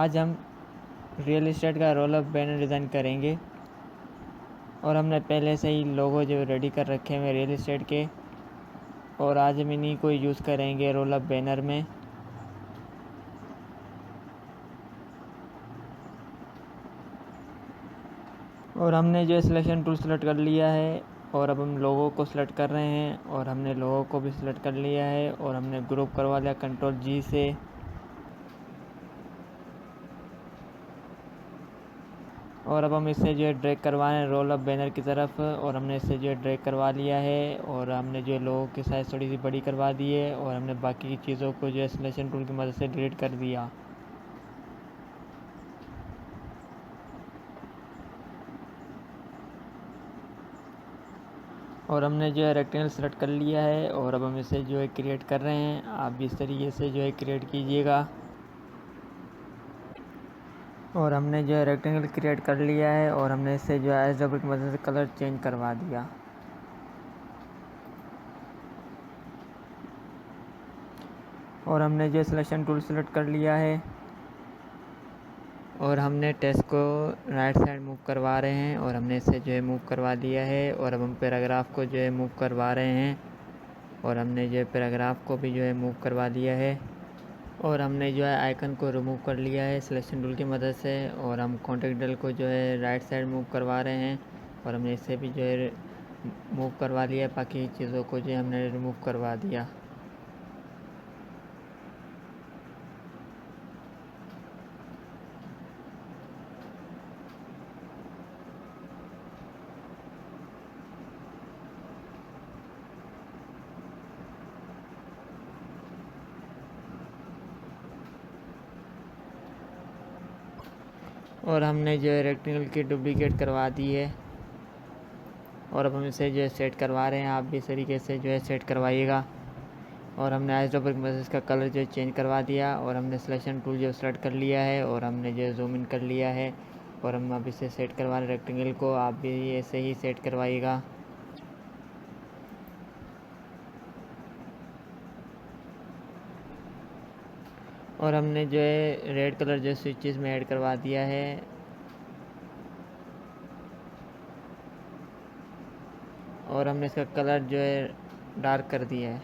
आज हम real estate का रोल अप बैनर डिज़ाइन करेंगे और हमने पहले से ही लोगो जो रेडी कर रखे हैं रियल एस्टेट के, और आज हम इन्हीं को यूज़ करेंगे रोल अप बैनर में। और हमने जो सिलेक्शन टूल सेलेक्ट कर लिया है और अब हम लोगों को सिलेक्ट कर रहे हैं और हमने लोगों को भी सिलेक्ट कर लिया है और हमने ग्रुप करवा लिया कंट्रोल जी से। और अब हम इससे जो है ड्रैग करवा रहे हैं रोल अप बैनर की तरफ, और हमने इससे जो है ड्रैग करवा लिया है और हमने जो है लोगों की साइज़ थोड़ी सी बड़ी करवा दी है और हमने बाकी की चीज़ों को जो है सिलेक्शन टूल की मदद से डिलीट कर दिया। और हमने जो है रेक्टेंगल सेलेक्ट कर लिया है और अब हम इसे जो है क्रिएट कर रहे हैं। आप भी इस तरीके से जो है क्रिएट कीजिएगा। और हमने जो है रेक्टेंगल क्रिएट कर लिया है और हमने इससे जो है एस की मदद से कलर चेंज करवा दिया। और हमने जो सिलेक्शन टूल सेलेक्ट कर लिया है और हमने टेक्स्ट को राइट साइड मूव करवा रहे हैं और हमने इसे जो है मूव करवा दिया है। और अब हम पैराग्राफ को जो है मूव करवा रहे हैं और हमने जो है पैराग्राफ को भी जो है मूव करवा दिया है। और हमने जो है आइकन को रिमूव कर लिया है सिलेक्शन टूल की मदद से। और हम कॉन्टेक्ट डिटेल को जो है राइट साइड मूव करवा रहे हैं और हमने इससे भी जो है मूव करवा लिया है। बाकी चीज़ों को जो है हमने रिमूव करवा दिया। और हमने जो है रेक्टेंगल की डुप्लीकेट करवा दी है और अब हम इसे जो है सेट करवा रहे हैं। आप भी इस तरीके से जो है सेट करवाइएगा। और हमने आइसोपर की मदद से इसका कलर जो है चेंज करवा दिया और हमने सिलेक्शन टूल जो सेलेक्ट कर लिया है और हमने जो है जूम इन कर लिया है और हम अब इसे सेट करवा रहे हैं रेक्टेंगल को। आप भी ऐसे ही सेट करवाइएगा। और हमने जो है रेड कलर जो स्विचेस में ऐड करवा दिया है। और हमने इसका कलर जो है डार्क कर दिया है।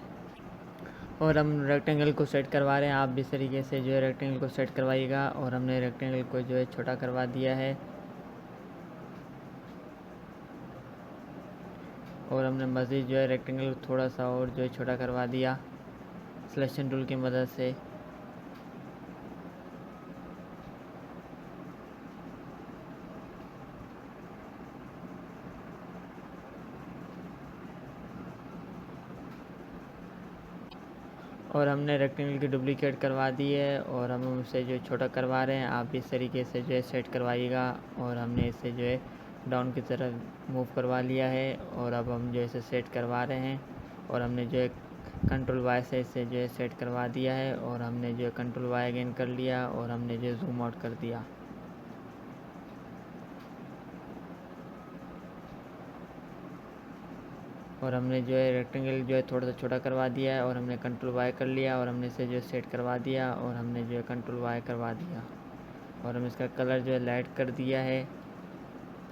और हम रेक्टेंगल को सेट करवा रहे हैं। आप भी इस तरीके से जो है रेक्टेंगल को सेट करवाइएगा। और हमने रेक्टेंगल को जो है छोटा करवा दिया है और हमने मज़ीद जो है रेक्टेंगल को थोड़ा सा और जो है छोटा करवा दिया सिलेक्शन टूल की मदद से। और हमने रेक्टेंगल की डुप्लीकेट करवा दी है और हम उसे जो छोटा करवा रहे हैं। आप भी इस तरीके से जो है सेट करवाइएगा। और हमने इसे जो है डाउन की तरफ मूव करवा लिया है और अब हम जो इसे सेट करवा रहे हैं। और हमने जो है कंट्रोल वाई से इसे जो है सेट करवा दिया है और हमने जो है कंट्रोल वाई अगेन कर लिया और हमने जो है जूम आउट कर दिया। और हमने जो है रेक्टेंगल जो है थोड़ा सा छोटा करवा दिया है और हमने कंट्रोल वाई कर लिया और हमने इसे जो है सेट करवा दिया और हमने जो है कंट्रोल वाई करवा दिया। और हम इसका कलर जो है लाइट कर दिया है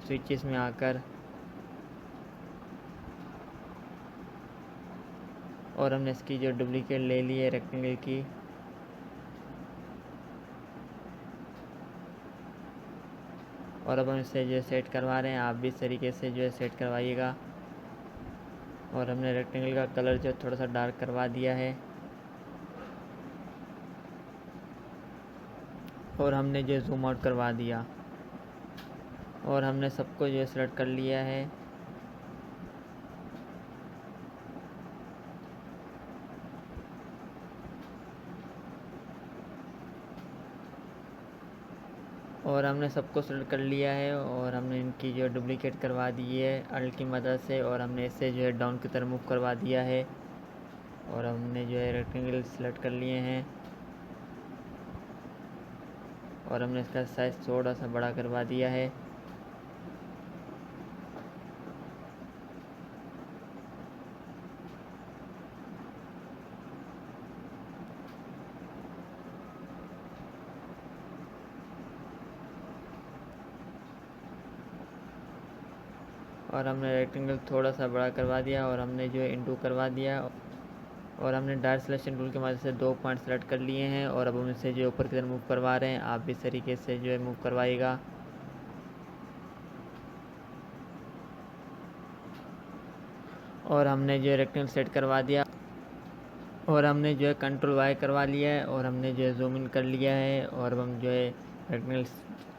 स्विचेस में आकर। और हमने इसकी जो डुप्लीकेट ले ली है रेक्टेंगल की। और अब हम इसे जो है सेट करवा रहे हैं। आप भी इस तरीके से जो है सेट करवाइएगा। और हमने रेक्टेंगल का कलर जो थोड़ा सा डार्क करवा दिया है और हमने जो जूम आउट करवा दिया। और हमने सबको जो है सेलेक्ट कर लिया है। और हमने सबको सेलेक्ट कर लिया है और हमने इनकी जो डुप्लीकेट करवा दी है अल्ट की मदद से। और हमने इसे जो है डाउन की तरफ मूव करवा दिया है और हमने जो है रेक्टेंगल सेलेक्ट कर लिए हैं और हमने इसका साइज़ थोड़ा सा बड़ा करवा दिया है। और हमने रेक्टेंगल थोड़ा सा बड़ा करवा दिया और हमने जो है इंटू करवा दिया और हमने डायरेक्ट सिलेक्शन टूल की मदद से 2 पॉइंट सेलेक्ट कर लिए हैं और अब हम इसे जो ऊपर की तरफ मूव करवा रहे हैं। आप भी इस तरीके से जो है मूव करवाइएगा। और हमने जो है रेक्टेंगल सेट करवा दिया और हमने जो है कंट्रोल वाई करवा लिया है और हमने जो है जूम इन कर लिया है और अब हम जो है रेक्टेंगल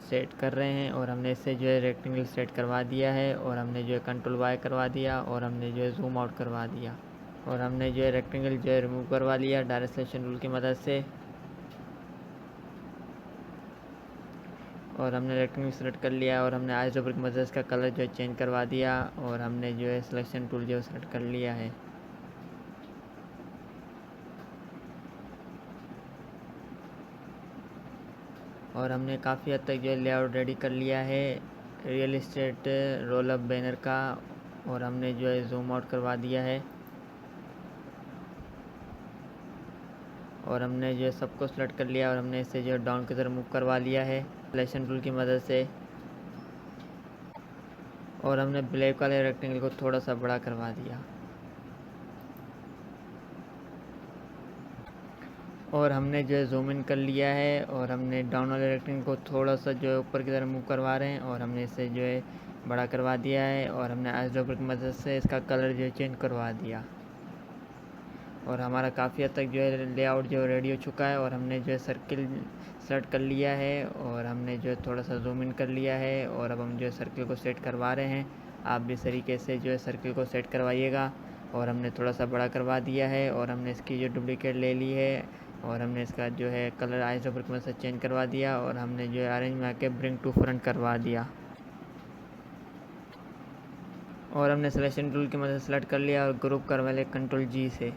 सेट कर रहे हैं और हमने इससे जो है रेक्टेंगल सेट करवा दिया है और हमने जो है कंट्रोल वाई करवा दिया और हमने जो है जूम आउट करवा दिया और हमने जो है रेक्टेंगल जो है रिमूव करवा लिया डायरेक्ट सिलेक्शन टूल की मदद से और हमने रेक्टेंगल सेलेक्ट कर लिया और हमने आइस ड्रॉपर की मदद से इसका कलर जो है चेंज करवा दिया और हमने जो है सिलेक्शन टूल जो है सेलेक्ट कर लिया है। और हमने काफ़ी हद तक जो है लेआउट रेडी कर लिया है real estate roll up banner का और हमने जो है जूम आउट करवा दिया है और हमने जो है सबको सेलेक्ट कर लिया और हमने इसे जो है डाउन की तरफ मूव करवा लिया है सिलेक्शन टूल की मदद से और हमने ब्लैक वाले रेक्टेंगल को थोड़ा सा बड़ा करवा दिया और हमने जो है जूम इन कर लिया है और हमने डाउन वाले रेक्टेंगल को थोड़ा सा जो है ऊपर की तरफ मूव करवा रहे हैं और हमने इसे जो है बड़ा करवा दिया है और हमने आइस ड्रॉपर की मदद से इसका कलर जो है चेंज करवा दिया और हमारा काफ़ी हद तक जो है लेआउट जो रेडी हो चुका है और हमने जो है सर्किल सेलेक्ट कर लिया है और हमने जो है थोड़ा सा जूम इन कर लिया है और अब हम जो है सर्किल को सेट करवा रहे हैं। आप भी इस तरीके से जो है सर्किल को सेट करवाइएगा और हमने थोड़ा सा बड़ा करवा दिया है और हमने इसकी जो डुप्लीकेट ले ली है और हमने इसका जो है कलर आइस ड्रॉपर की मदद से चेंज करवा दिया और हमने जो है अरेंज में आके ब्रिंग टू फ्रंट करवा दिया और हमने सिलेक्शन टूल की मदद से सेलेक्ट कर लिया और ग्रुप करवा लिया कंट्रोल जी से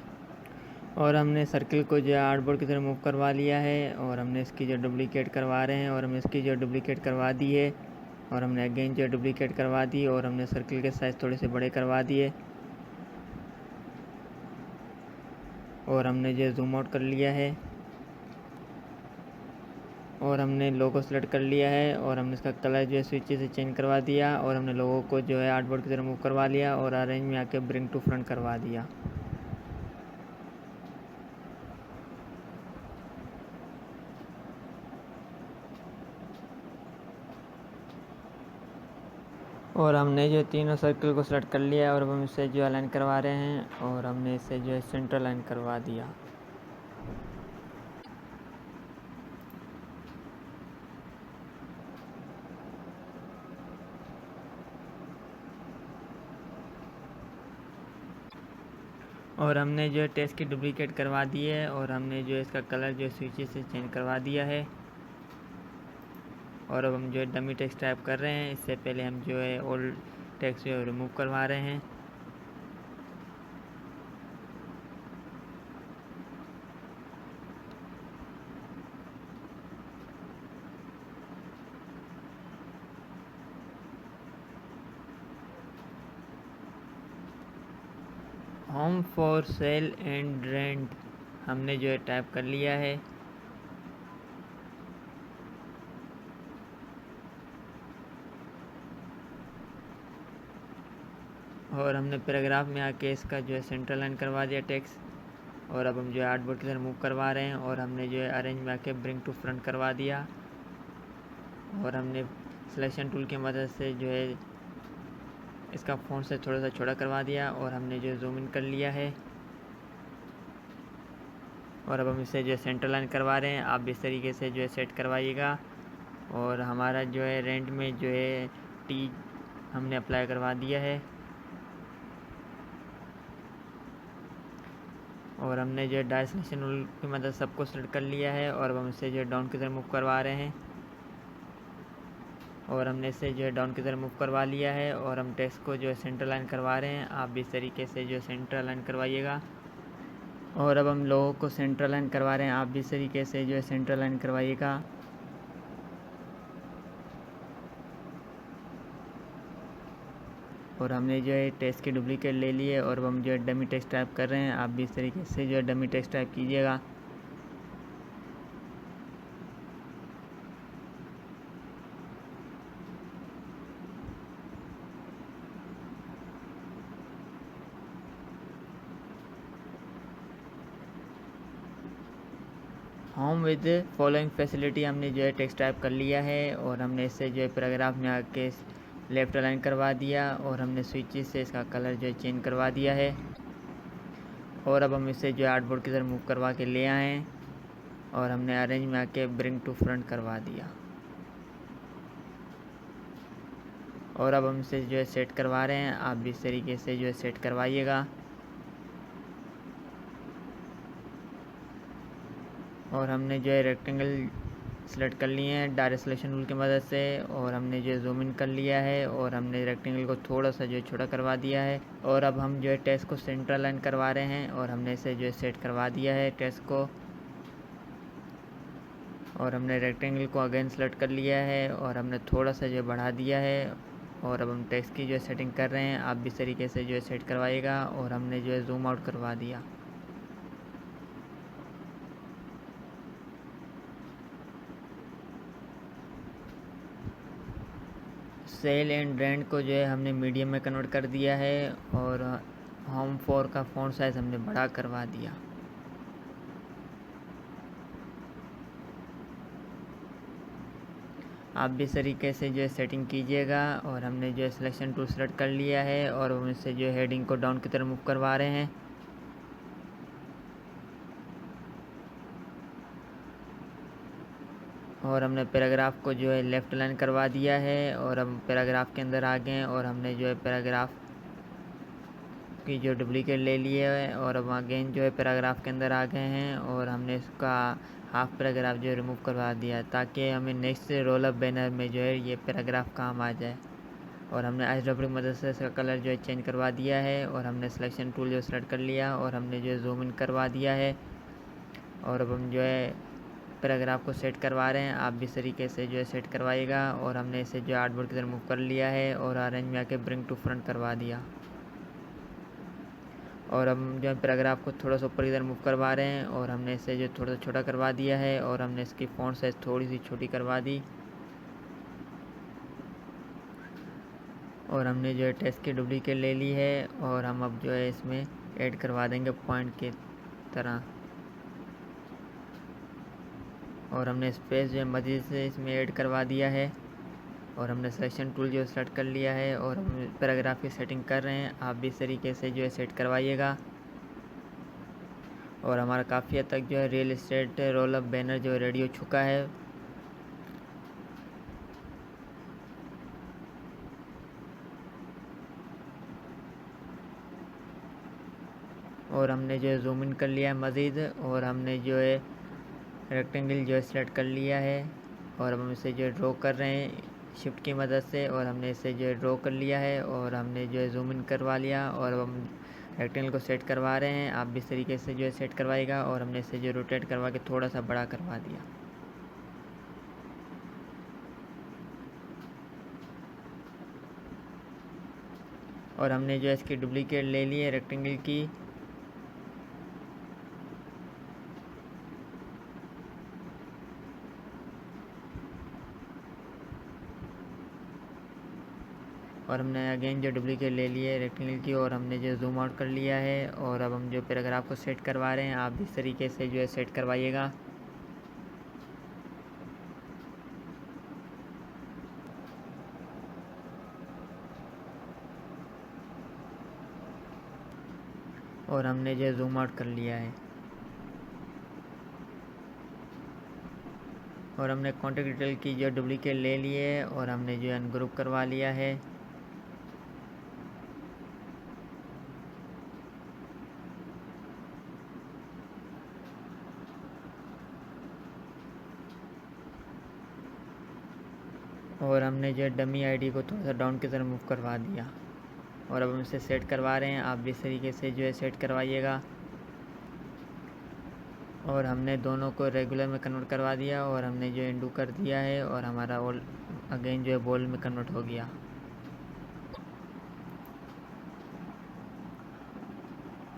और हमने सर्किल को जो है आर्टबोर्ड की तरह मूव करवा लिया है और हमने इसकी जो डुप्लीकेट करवा रहे हैं और हमने इसकी जो डुप्लीकेट करवा दी है और हमने अगेन जो डुप्लीकेट करवा दी और हमने सर्किल के साइज़ थोड़े से बड़े करवा दिए और हमने जो जूम आउट कर लिया है और हमने लोगो सेलेक्ट कर लिया है और हमने इसका कलर जो है स्विच से चेंज करवा दिया और हमने लोगो को जो है आर्टबोर्ड की तरह मूव करवा लिया और अरेंज में आके ब्रिंग टू फ्रंट करवा दिया और हमने जो तीनों सर्कल को सेलेक्ट कर लिया और अब हम इसे जो अलाइन करवा रहे हैं और हमने इसे जो है सेंटर अलाइन करवा दिया और हमने जो है टेक्स्ट की डुप्लीकेट करवा दी है और हमने जो है इसका कलर जो है स्विच से चेंज करवा दिया है और अब हम जो है डमी टेक्स्ट टाइप कर रहे हैं। इससे पहले हम जो है ओल्ड टेक्स्ट जो है रिमूव करवा रहे हैं home for sale and rent हमने जो है टाइप कर लिया है और हमने पैराग्राफ में आके इसका जो है सेंटर लाइन करवा दिया टेक्स्ट और अब हम जो है आर्टबोर्ड की तरफ मूव करवा रहे हैं और हमने जो है अरेंज में आके ब्रिंग टू फ्रंट करवा दिया और हमने सिलेक्शन टूल की मदद से जो है इसका फ़ॉन्ट से थोड़ा सा छोटा करवा दिया और हमने जो जूम इन कर लिया है और अब हम इसे जो है सेंटर लाइन करवा रहे हैं। आप इस तरीके से जो है सेट करवाइएगा और हमारा जो है रेंट में जो है टी हमने अप्लाई करवा दिया है और हमने जो है डायरेक्ट सिलेक्शन टूल की मदद सबको सेलेक्ट कर लिया है और अब हम इसे जो है डाउन की तरफ मूव करवा रहे हैं और हमने इसे जो है डाउन की तरफ मूव करवा लिया है और हम टेक्स्ट को जो है सेंटर लाइन करवा रहे हैं। आप भी इस तरीके से जो है सेंटर लाइन करवाइएगा और अब हम लोगों को सेंटर लाइन करवा रहे हैं। आप भी इस तरीके से जो है सेंटर लाइन करवाइएगा और हमने जो है टेक्स्ट की डुप्लीकेट ले लिए और अब हम जो है डमी टेक्स्ट टाइप कर रहे हैं। आप भी इस तरीके से जो है डमी टेक्स्ट टाइप कीजिएगा होम विद फॉलोइंग फैसिलिटी हमने जो है टेक्स्ट टाइप कर लिया है और हमने इससे जो है पैराग्राफ में आके लेफ़्ट अलाइन करवा दिया और हमने स्विचेस से इसका कलर जो है चेंज करवा दिया है। और अब हम इसे जो है आर्टबोर्ड की तरफ मूव करवा के ले आए और हमने अरेंज में आके ब्रिंग टू फ्रंट करवा दिया। और अब हम इसे जो है सेट करवा रहे हैं, आप भी इस तरीके से जो है सेट करवाइएगा। और हमने जो है रेक्टेंगल सेलेक्ट कर लिए हैं डायरेक्ट सिलेक्शन टूल की मदद से और हमने जो है जूम इन कर लिया है और हमने रेक्टेंगल को थोड़ा सा जो है छोटा करवा दिया है। और अब हम जो है टेक्स्ट को सेंटर लाइन करवा रहे हैं और हमने इसे जो है सेट करवा दिया है टेक्स्ट को। और हमने रेक्टेंगल को अगेन सेलेक्ट कर लिया है और हमने थोड़ा सा जो है बढ़ा दिया है। और अब हम टेक्स्ट की जो है सेटिंग कर रहे हैं, आप भी इस तरीके से जो है सेट करवाइएगा। और हमने जो है जूम आउट करवा दिया। सेल एंड ब्रांड को जो है हमने मीडियम में कन्वर्ट कर दिया है और होम फोर का फ़ॉन्ट साइज़ हमने बड़ा करवा दिया। आप भी इस तरीके से जो है सेटिंग कीजिएगा। और हमने जो है सिलेक्शन टूल सेलेक्ट कर लिया है और हम इससे जो है हेडिंग को डाउन की तरफ मूव करवा रहे हैं। और हमने पैराग्राफ को जो है लेफ़्ट लाइन करवा दिया है और हम पैराग्राफ के अंदर आ गए हैं और हमने जो है पैराग्राफ की जो डुप्लीकेट ले लिए है और अब अगेन जो है पैराग्राफ के अंदर आ गए हैं और हमने इसका हाफ पैराग्राफ जो है रिमूव करवा दिया ताकि हमें नेक्स्ट रोल अप बैनर में जो है ये पैराग्राफ काम आ जाए। और हमने एच.डब्ल्यू की मदद से इसका कलर जो है चेंज करवा दिया है और हमने सिलेक्शन टूल जो सेलेक्ट कर लिया और हमने जो है जूम इन करवा दिया है। और अब हम जो है पैराग्राफ को सेट करवा रहे हैं, आप भी इस तरीके से जो है सेट करवाइएगा। और हमने इसे जो है आर्टबोर्ड की तरफ मूव कर लिया है और अरेंज में आके ब्रिंग टू फ्रंट करवा दिया। और हम जो है पैराग्राफ को थोड़ा सा ऊपर की तरफ मूव करवा रहे हैं और हमने इसे जो थोड़ा सा छोटा करवा दिया है और हमने इसकी फ़ॉन्ट साइज़ थोड़ी सी छोटी करवा दी। और हमने जो है टेक्स्ट की डुप्लीकेट ले ली है और हम अब जो है इसमें ऐड करवा देंगे पॉइंट की तरह। और हमने स्पेस जो है मज़ीद से इसमें ऐड करवा दिया है और हमने सिलेक्शन टूल जो सेलेक्ट कर लिया है और हम पैराग्राफ की सेटिंग कर रहे हैं, आप भी इस तरीके से जो है सेट करवाइएगा। और हमारा काफ़ी हद तक जो है real estate roll up banner जो है रेडी हो चुका है। और हमने जो है जूम इन कर लिया है मज़ीद और हमने जो है रेक्टेंगल जो है सेलेक्ट कर लिया है और हम इसे जो है ड्रॉ कर रहे हैं शिफ्ट की मदद से। और हमने इसे जो है ड्रॉ कर लिया है और हमने जो है जूम इन करवा लिया और अब हम रेक्टेंगल को सेट करवा रहे हैं, आप भी इस तरीके से जो है सेट करवाइएगा। और हमने इसे जो रोटेट करवा के थोड़ा सा बड़ा करवा दिया। और हमने जो है इसकी डुप्लीकेट ले ली है रेक्टेंगल की। और हमने अगेन जो डुप्लीकेट ले ली है रेक्टेंगल की और हमने जो जूम आउट कर लिया है। और अब हम जो पैराग्राफ को सेट करवा रहे हैं, आप भी इस तरीके से जो है सेट करवाइएगा। और हमने जो जूम आउट कर लिया है और हमने कॉन्टेक्ट डिटेल की जो डुप्लीकेट ले लिए है और हमने जो अनग्रुप करवा लिया है। और हमने जो डमी आईडी को थोड़ा सा डाउन की तरफ मूव करवा दिया। और अब हम इसे सेट करवा रहे हैं, आप भी इस तरीके से जो है सेट करवाइएगा। और हमने दोनों को रेगुलर में कन्वर्ट करवा दिया और हमने जो इंडू कर दिया है और हमारा ऑल अगेन जो है बोल्ड में कन्वर्ट हो गया।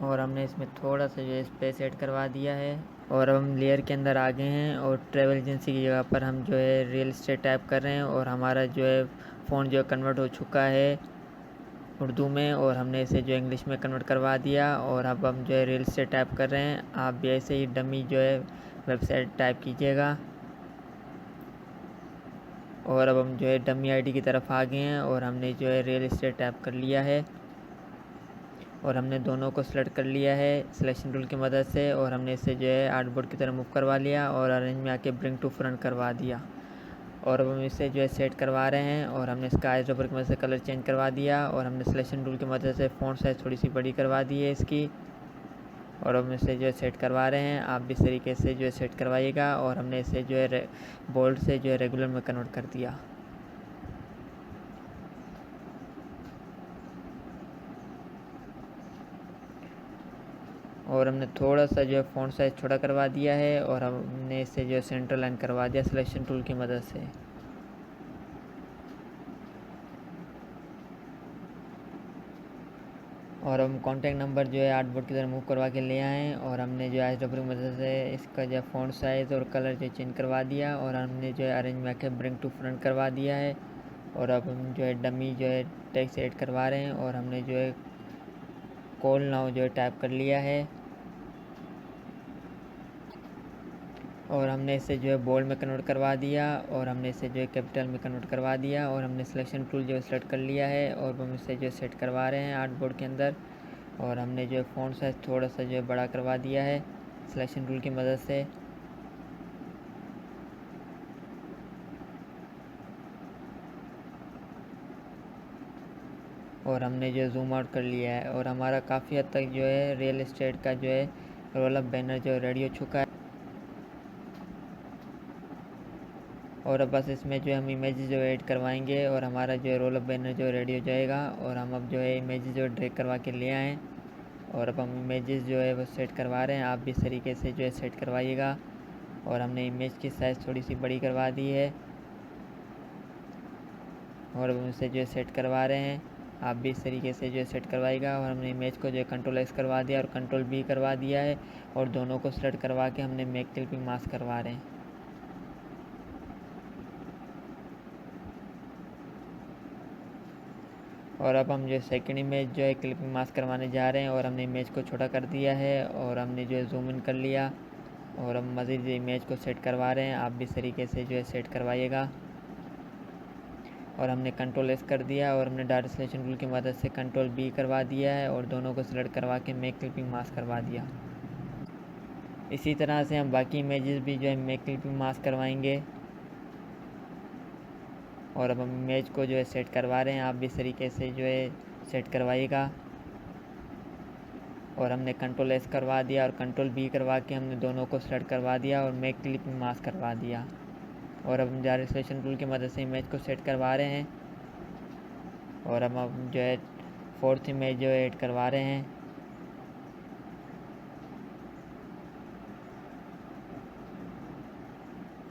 और हमने इसमें थोड़ा सा जो है स्पेस ऐड करवा दिया है। और अब हम लेयर के अंदर आ गए हैं और ट्रैवल एजेंसी की जगह पर हम जो है रियल एस्टेट टाइप कर रहे हैं और हमारा जो है फ़ॉन्ट जो है कन्वर्ट हो चुका है उर्दू में और हमने इसे जो इंग्लिश में कन्वर्ट करवा दिया। और अब हम जो है रियल एस्टेट टाइप कर रहे हैं, आप भी ऐसे ही डमी जो है वेबसाइट टाइप कीजिएगा। और अब हम जो है डमी आईडी की तरफ आ गए हैं और हमने जो है रियल एस्टेट टाइप कर लिया है और हमने दोनों को सेलेक्ट कर लिया है सिलेक्शन टूल की मदद से। और हमने इसे जो है आर्टबोर्ड की तरफ मूव करवा लिया और अरेंज में आके ब्रिंग टू फ्रंट करवा दिया। और अब हम इसे जो है सेट करवा रहे हैं और हमने इसका आइज ड्रॉपर की मदद से कलर चेंज करवा दिया और हमने सिलेक्शन टूल की मदद से फ़ॉन्ट साइज़ थोड़ी सी बड़ी करवा दी है इसकी। और हम इसे जो है सेट करवा रहे हैं, आप भी इस तरीके से जो है सेट करवाइएगा। और हमने इसे जो है बोल्ड से जो है रेगुलर में कन्वर्ट कर दिया। और हमने थोड़ा सा जो है फ़ॉन्ट साइज़ छोटा करवा दिया है और हमने इसे जो है सेंटर लाइन करवा दिया सिलेक्शन टूल की मदद से। और हम कॉन्टैक्ट नंबर जो है आर्टबोर्ड की तरह मूव करवा के ले आए हैं और हमने जो है आइज ड्रॉपर की मदद से इसका जो है फ़ॉन्ट साइज़ और कलर जो चेंज करवा दिया और हमने जो है अरेंज में आके ब्रिंग टू फ्रंट करवा दिया है। और अब हम जो है डमी जो है टेक्स्ट ऐड करवा रहे हैं और हमने जो है कॉल नाउ जो है टाइप कर लिया है और हमने इसे जो है बोल्ड में कन्वर्ट करवा दिया और हमने इसे जो है कैपिटल में कन्वर्ट करवा दिया। और हमने सिलेक्शन टूल जो है सेलेक्ट कर लिया है और हम इसे जो है सेट करवा रहे हैं आर्टबोर्ड के अंदर। और हमने जो है फ़ॉन्ट साइज़ थोड़ा सा जो है बड़ा करवा दिया है सिलेक्शन टूल की मदद से। और हमने जो जूम आउट कर लिया है और हमारा काफ़ी हद तक जो है रियल एस्टेट का जो है रोल अप बैनर जो है रेडी हो चुका है। और अब बस इसमें जो है हम इमेजेस जो ऐड करवाएंगे और हमारा जो है रोल अप बैनर जो है रेडी हो जाएगा। और हम अब जो है इमेजेस जो ड्रैग करवा के ले आएँ और अब हम इमेजेस जो है वो सेट करवा रहे हैं, आप भी इस तरीके से जो है सेट करवाइएगा। और हमने इमेज की साइज़ थोड़ी सी बड़ी करवा दी है और अब हम इसे जो है सेट करवा रहे हैं, आप भी इस तरीके से जो है सेट करवाइएगा। और हमने इमेज को जो है कंट्रोल एक्स करवा दिया और कंट्रोल बी करवा दिया है और दोनों को सेलेक्ट करवा के हमने मेक क्लिपिंग मास्क करवा रहे हैं। और अब हम जो सेकंड इमेज जो है क्लिपिंग मास्क करवाने जा रहे हैं और हमने इमेज को छोटा कर दिया है और हमने जो है जूम इन कर लिया और हम मज़ीद इमेज को सेट करवा रहे हैं, आप भी इस तरीके से जो है सेट करवाइएगा। और हमने कंट्रोल एस कर दिया और हमने डाटा सिलेक्शन टूल की मदद से कंट्रोल बी करवा दिया है और दोनों को सेलेक्ट करवा के मेक क्लिपिंग मास्क करवा दिया। इसी तरह से हम बाकी इमेजेस भी जो है मेक क्लिपिंग मास्क करवाएंगे। और अब हम इमेज को जो है सेट करवा रहे हैं, आप भी इस तरीके से जो है सेट करवाइएगा। और हमने कंट्रोल एस करवा दिया और कंट्रोल बी करवा के हमने दोनों को सेलेक्ट करवा दिया और मेक क्लिपिंग मास्क करवा दिया। और अब हम डाटा सिलेक्शन टूल की मदद से इमेज को सेट करवा रहे हैं और हम जो है फोर्थ इमेज जो है ऐड करवा रहे हैं।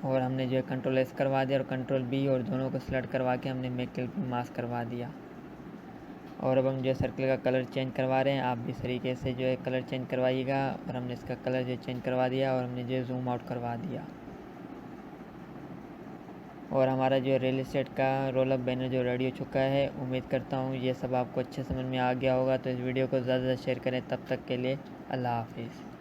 और हमने जो है कंट्रोल एस करवा दिया और कंट्रोल बी और दोनों को सेलेक्ट करवा के हमने मेक क्लिपिंग मास्क करवा दिया। और अब हम जो है सर्कल का कलर चेंज करवा रहे हैं, आप भी इस तरीके से जो है कलर चेंज करवाइएगा। और हमने इसका कलर जो चेंज करवा दिया और हमने जो है जूम आउट करवा दिया। और हमारा जो रियल एस्टेट का रोल अप बैनर जो रेडी हो चुका है। उम्मीद करता हूँ ये सब आपको अच्छे समझ में आ गया होगा। तो इस वीडियो को ज़्यादा से ज़्यादा शेयर करें। तब तक के लिए अल्लाह हाफिज़।